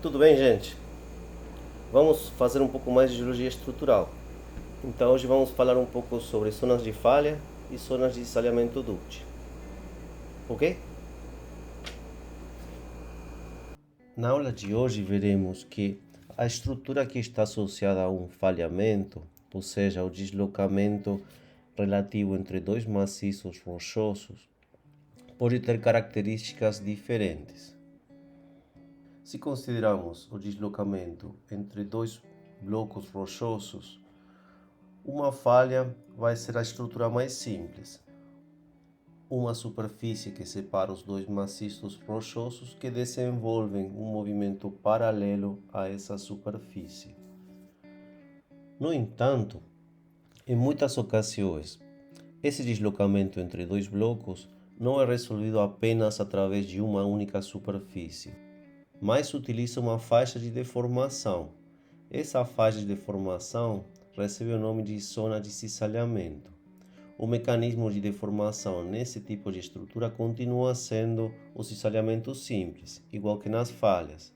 Tudo bem, gente? Vamos fazer um pouco mais de geologia estrutural. Então hoje vamos falar um pouco sobre zonas de falha e zonas de salhamento dúctil. Ok? Na aula de hoje veremos que a estrutura que está associada a um falhamento, ou seja, o deslocamento relativo entre dois maciços rochosos, pode ter características diferentes. Se considerarmos o deslocamento entre dois blocos rochosos, uma falha vai ser a estrutura mais simples, uma superfície que separa os dois maciços rochosos que desenvolvem um movimento paralelo a essa superfície. No entanto, em muitas ocasiões, esse deslocamento entre dois blocos não é resolvido apenas através de uma única superfície, mas utiliza uma faixa de deformação. Essa faixa de deformação recebe o nome de zona de cisalhamento. O mecanismo de deformação nesse tipo de estrutura continua sendo o cisalhamento simples, igual que nas falhas.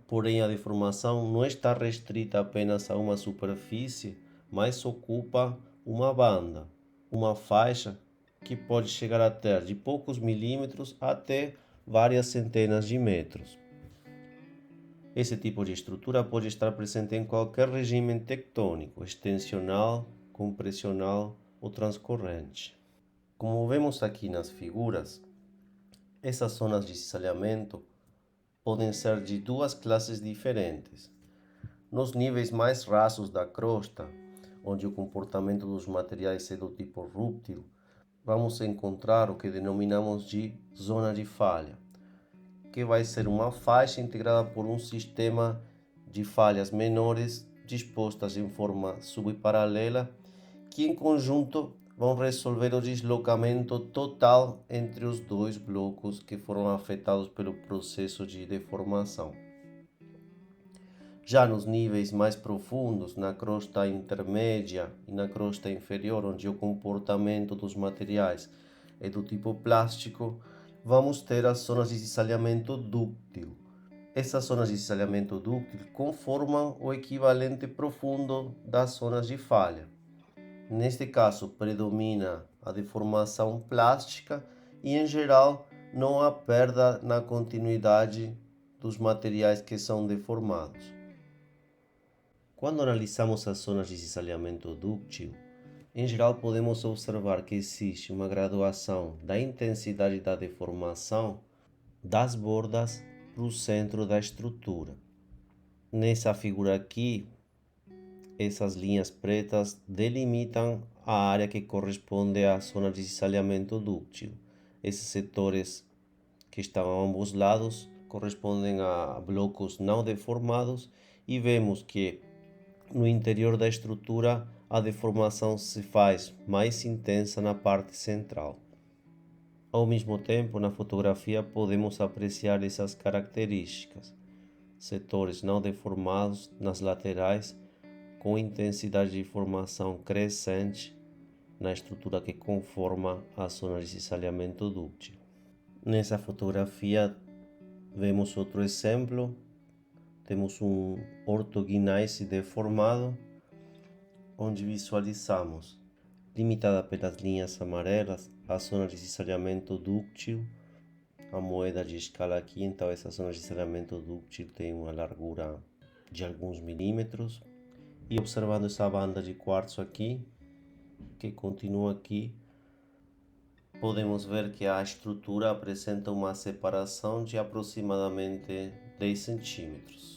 Porém, a deformação não está restrita apenas a uma superfície, mas ocupa uma banda, uma faixa que pode chegar a ter de poucos milímetros até várias centenas de metros. Esse tipo de estrutura pode estar presente em qualquer regime tectônico, extensional, compressional ou transcorrente. Como vemos aqui nas figuras, essas zonas de cisalhamento podem ser de duas classes diferentes. Nos níveis mais rasos da crosta, onde o comportamento dos materiais é do tipo rúptil, vamos encontrar o que denominamos de zona de falha, que vai ser uma faixa integrada por um sistema de falhas menores dispostas em forma subparalela que em conjunto vão resolver o deslocamento total entre os dois blocos que foram afetados pelo processo de deformação. Já nos níveis mais profundos, na crosta intermédia e na crosta inferior, onde o comportamento dos materiais é do tipo plástico, vamos ter as zonas de cisalhamento dúctil. Essas zonas de cisalhamento dúctil conformam o equivalente profundo das zonas de falha. Neste caso, predomina a deformação plástica e, em geral, não há perda na continuidade dos materiais que são deformados. Quando analisamos as zonas de cisalhamento dúctil, em geral podemos observar que existe uma graduação da intensidade da deformação das bordas para o centro da estrutura. Nessa figura aqui, essas linhas pretas delimitam a área que corresponde à zona de cisalhamento dúctil. Esses setores que estão a ambos lados correspondem a blocos não deformados e vemos que no interior da estrutura a deformação se faz mais intensa na parte central. Ao mesmo tempo, na fotografia podemos apreciar essas características: setores não deformados nas laterais com intensidade de formação crescente na estrutura que conforma a zona de cisalhamento dúctil. Nessa fotografia vemos outro exemplo. Temos um ortogneiss deformado, onde visualizamos, limitada pelas linhas amarelas, a zona de cisalhamento dúctil, a moeda de escala aqui. Então essa zona de cisalhamento dúctil tem uma largura de alguns milímetros. E observando essa banda de quartzo aqui, que continua aqui, podemos ver que a estrutura apresenta uma separação de aproximadamente 10 centímetros.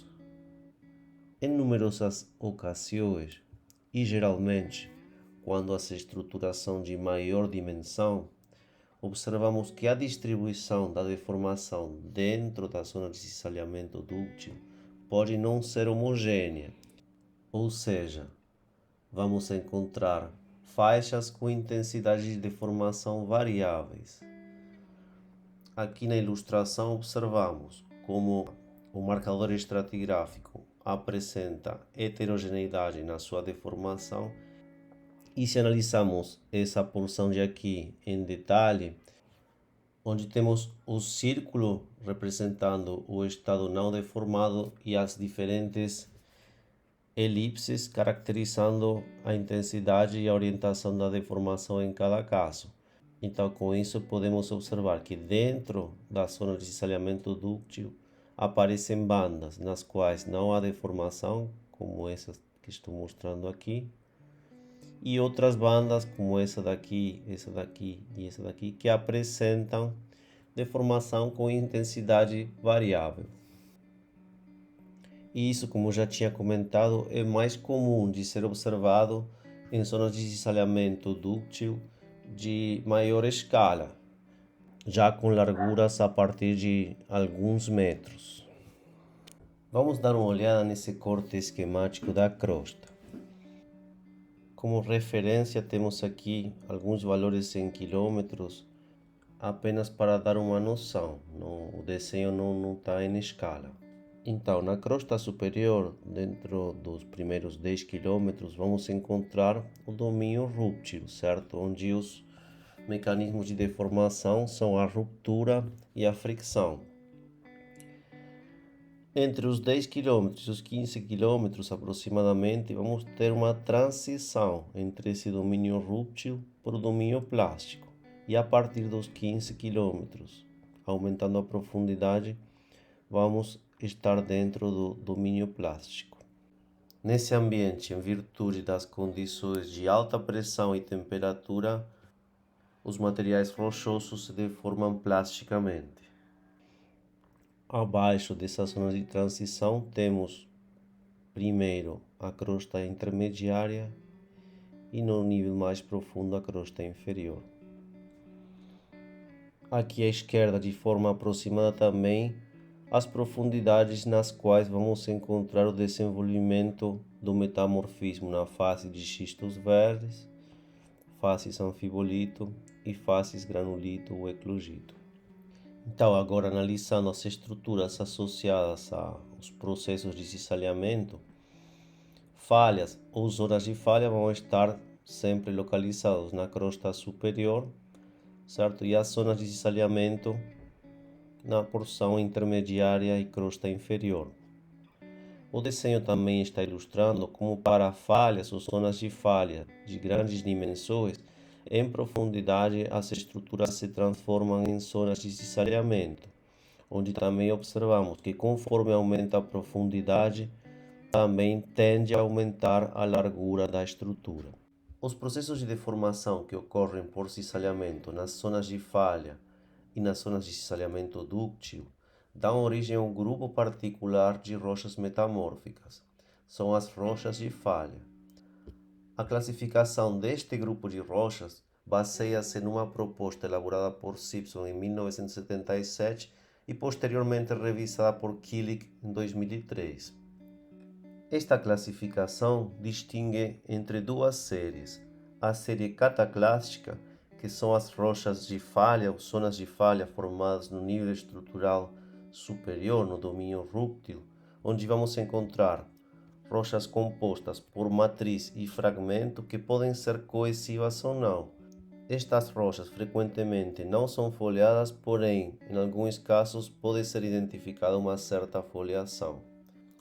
Em numerosas ocasiões, e geralmente quando as estruturas são de maior dimensão, observamos que a distribuição da deformação dentro da zona de cisalhamento dúctil pode não ser homogênea. Ou seja, vamos encontrar faixas com intensidade de deformação variáveis. Aqui na ilustração observamos como o marcador estratigráfico apresenta heterogeneidade na sua deformação, e se analisarmos essa porção de aqui em detalhe, onde temos o círculo representando o estado não deformado e as diferentes elipses caracterizando a intensidade e a orientação da deformação em cada caso. Então, com isso, podemos observar que dentro da zona de cisalhamento dúctil aparecem bandas nas quais não há deformação, como essa que estou mostrando aqui, e outras bandas, como essa daqui e essa daqui, que apresentam deformação com intensidade variável. E isso, como já tinha comentado, é mais comum de ser observado em zonas de cisalhamento dúctil de maior escala, já com larguras a partir de alguns metros. Vamos dar uma olhada nesse corte esquemático da crosta. Como referência temos aqui alguns valores em quilômetros, apenas para dar uma noção, o desenho não está em escala. Então, na crosta superior, dentro dos primeiros 10 km, vamos encontrar o domínio rúptil, certo? Onde os mecanismos de deformação são a ruptura e a fricção. Entre os 10 km e os 15 km aproximadamente, vamos ter uma transição entre esse domínio rúptil para o domínio plástico. E a partir dos 15 km, aumentando a profundidade, vamos estar dentro do domínio plástico. Nesse ambiente, em virtude das condições de alta pressão e temperatura, os materiais rochosos se deformam plasticamente. Abaixo dessa zona de transição temos primeiro a crosta intermediária e no nível mais profundo a crosta inferior. Aqui à esquerda, de forma aproximada também, as profundidades nas quais vamos encontrar o desenvolvimento do metamorfismo na face de xistos verdes, faces anfibolito e faces granulito ou eclogito. Então, agora analisando as estruturas associadas aos processos de cisalhamento, falhas ou zonas de falha vão estar sempre localizados na crosta superior, certo? E as zonas de cisalhamento na porção intermediária e crosta inferior. O desenho também está ilustrando como para falhas ou zonas de falha de grandes dimensões, em profundidade as estruturas se transformam em zonas de cisalhamento, onde também observamos que conforme aumenta a profundidade, também tende a aumentar a largura da estrutura. Os processos de deformação que ocorrem por cisalhamento nas zonas de falha e nas zonas de cisalhamento dúctil dão origem a um grupo particular de rochas metamórficas. São as rochas de falha. A classificação deste grupo de rochas baseia-se numa proposta elaborada por Simpson em 1977 e posteriormente revisada por Killick em 2003. Esta classificação distingue entre duas séries: a série cataclástica, que são as rochas de falha ou zonas de falha formadas no nível estrutural superior, no domínio rúptil, onde vamos encontrar rochas compostas por matriz e fragmento que podem ser coesivas ou não. Estas rochas frequentemente não são folheadas, porém, em alguns casos, pode ser identificada uma certa foliação.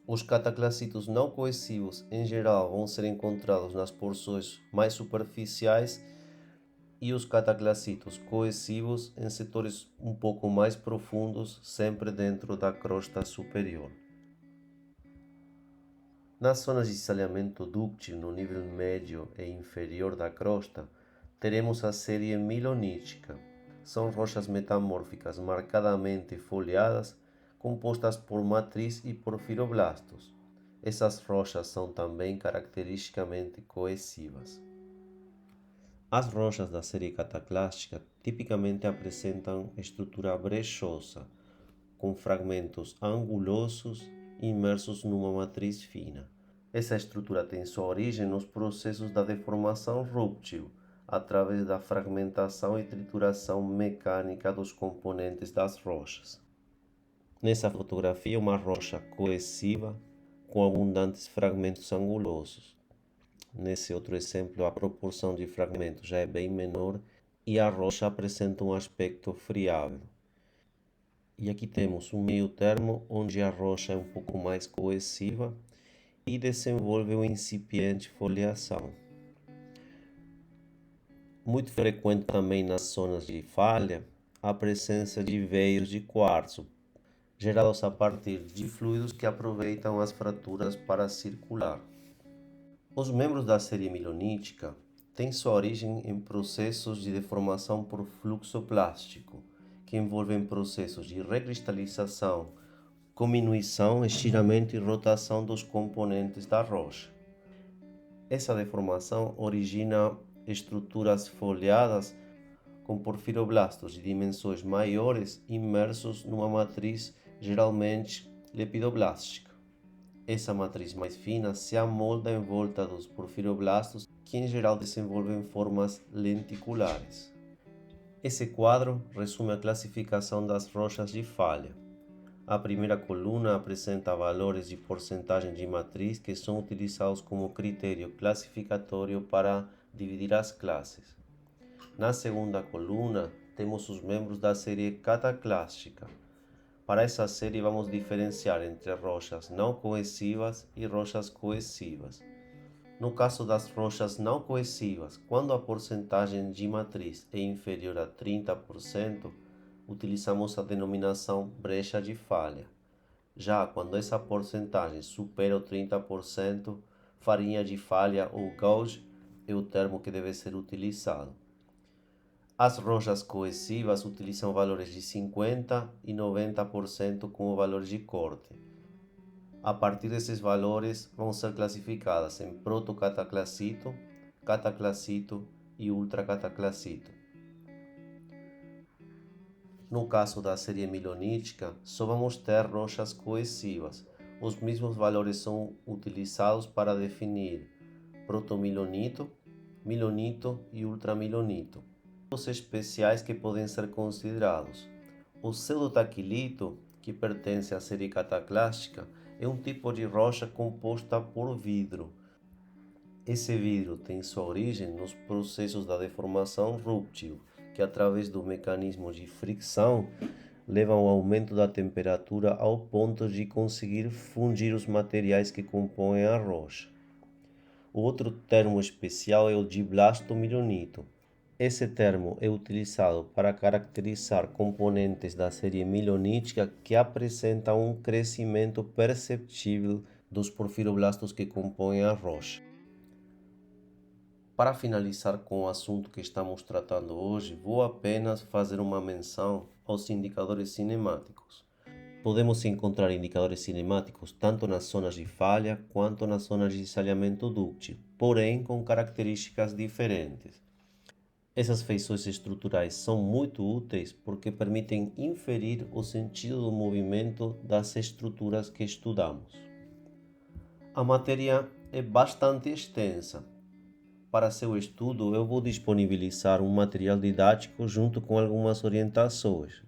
Os cataclacitos não coesivos, em geral, vão ser encontrados nas porções mais superficiais e os cataclacitos coesivos em setores um pouco mais profundos, sempre dentro da crosta superior. Nas zonas de cisalhamento dúctil no nível médio e inferior da crosta, teremos a série milonítica. São rochas metamórficas marcadamente foliadas, compostas por matriz e por fibroblastos. Essas rochas são também caracteristicamente coesivas. As rochas da série cataclástica tipicamente apresentam estrutura brechosa, com fragmentos angulosos imersos numa matriz fina. Essa estrutura tem sua origem nos processos da deformação rúptil, através da fragmentação e trituração mecânica dos componentes das rochas. Nessa fotografia, uma rocha coesiva com abundantes fragmentos angulosos. Nesse outro exemplo, a proporção de fragmentos já é bem menor e a rocha apresenta um aspecto friável. E aqui temos um meio termo onde a rocha é um pouco mais coesiva e desenvolve uma incipiente foliação. Muito frequente também nas zonas de falha a presença de veios de quartzo, gerados a partir de fluidos que aproveitam as fraturas para circular. Os membros da série milonítica têm sua origem em processos de deformação por fluxo plástico, que envolvem processos de recristalização, cominuição, estiramento e rotação dos componentes da rocha. Essa deformação origina estruturas folheadas com porfiroblastos de dimensões maiores imersos numa matriz geralmente lepidoblástica. Essa matriz mais fina se amolda em volta dos porfiroblastos, que em geral desenvolvem formas lenticulares. Esse quadro resume a classificação das rochas de falha. A primeira coluna apresenta valores de porcentagem de matriz que são utilizados como critério classificatório para dividir as classes. Na segunda coluna, temos os membros da série cataclástica. Para essa série, vamos diferenciar entre rochas não coesivas e rochas coesivas. No caso das rochas não coesivas, quando a porcentagem de matriz é inferior a 30%, utilizamos a denominação brecha de falha. Já quando essa porcentagem supera o 30%, farinha de falha ou gauge é o termo que deve ser utilizado. As rochas coesivas utilizam valores de 50% e 90% como valores de corte. A partir desses valores, vão ser classificadas em protocataclacito, cataclacito e ultracataclacito. No caso da série milonítica, só vamos ter rochas coesivas. Os mesmos valores são utilizados para definir protomilonito, milonito e ultramilonito. Os especiais que podem ser considerados. O pseudotaquilito, que pertence à série cataclástica, é um tipo de rocha composta por vidro. Esse vidro tem sua origem nos processos da deformação rúptil, que através do mecanismo de fricção levam ao aumento da temperatura ao ponto de conseguir fundir os materiais que compõem a rocha. O outro termo especial é o de blastomilonito. Esse termo é utilizado para caracterizar componentes da série milonítica que apresentam um crescimento perceptível dos porfiroblastos que compõem a rocha. Para finalizar com o assunto que estamos tratando hoje, vou apenas fazer uma menção aos indicadores cinemáticos. Podemos encontrar indicadores cinemáticos tanto nas zonas de falha quanto nas zonas de salhamento dúctil, porém com características diferentes. Essas feições estruturais são muito úteis porque permitem inferir o sentido do movimento das estruturas que estudamos. A matéria é bastante extensa. Para seu estudo, eu vou disponibilizar um material didático junto com algumas orientações.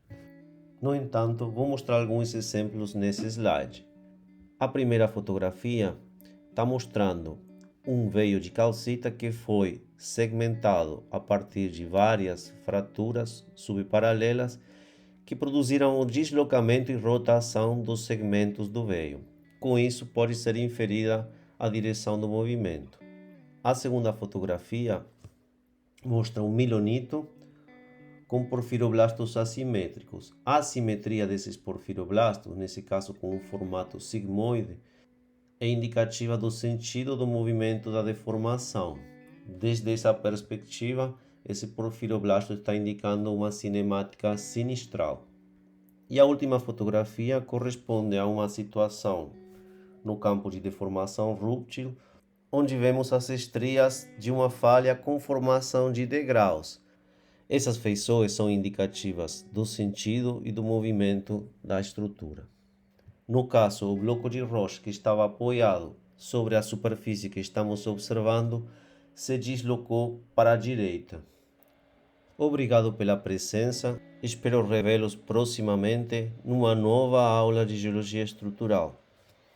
No entanto, vou mostrar alguns exemplos nesse slide. A primeira fotografia está mostrando um veio de calcita que foi segmentado a partir de várias fraturas subparalelas que produziram o deslocamento e rotação dos segmentos do veio. Com isso, pode ser inferida a direção do movimento. A segunda fotografia mostra um milonito com porfiroblastos assimétricos. A assimetria desses porfiroblastos, nesse caso com um formato sigmoide, é indicativa do sentido do movimento da deformação. Desde essa perspectiva, esse porfiroblasto está indicando uma cinemática sinistral. E a última fotografia corresponde a uma situação no campo de deformação rúptil, onde vemos as estrias de uma falha com formação de degraus. Essas feições são indicativas do sentido e do movimento da estrutura. No caso, o bloco de rocha que estava apoiado sobre a superfície que estamos observando se deslocou para a direita. Obrigado pela presença. Espero revê-los proximamente numa nova aula de Geologia Estrutural.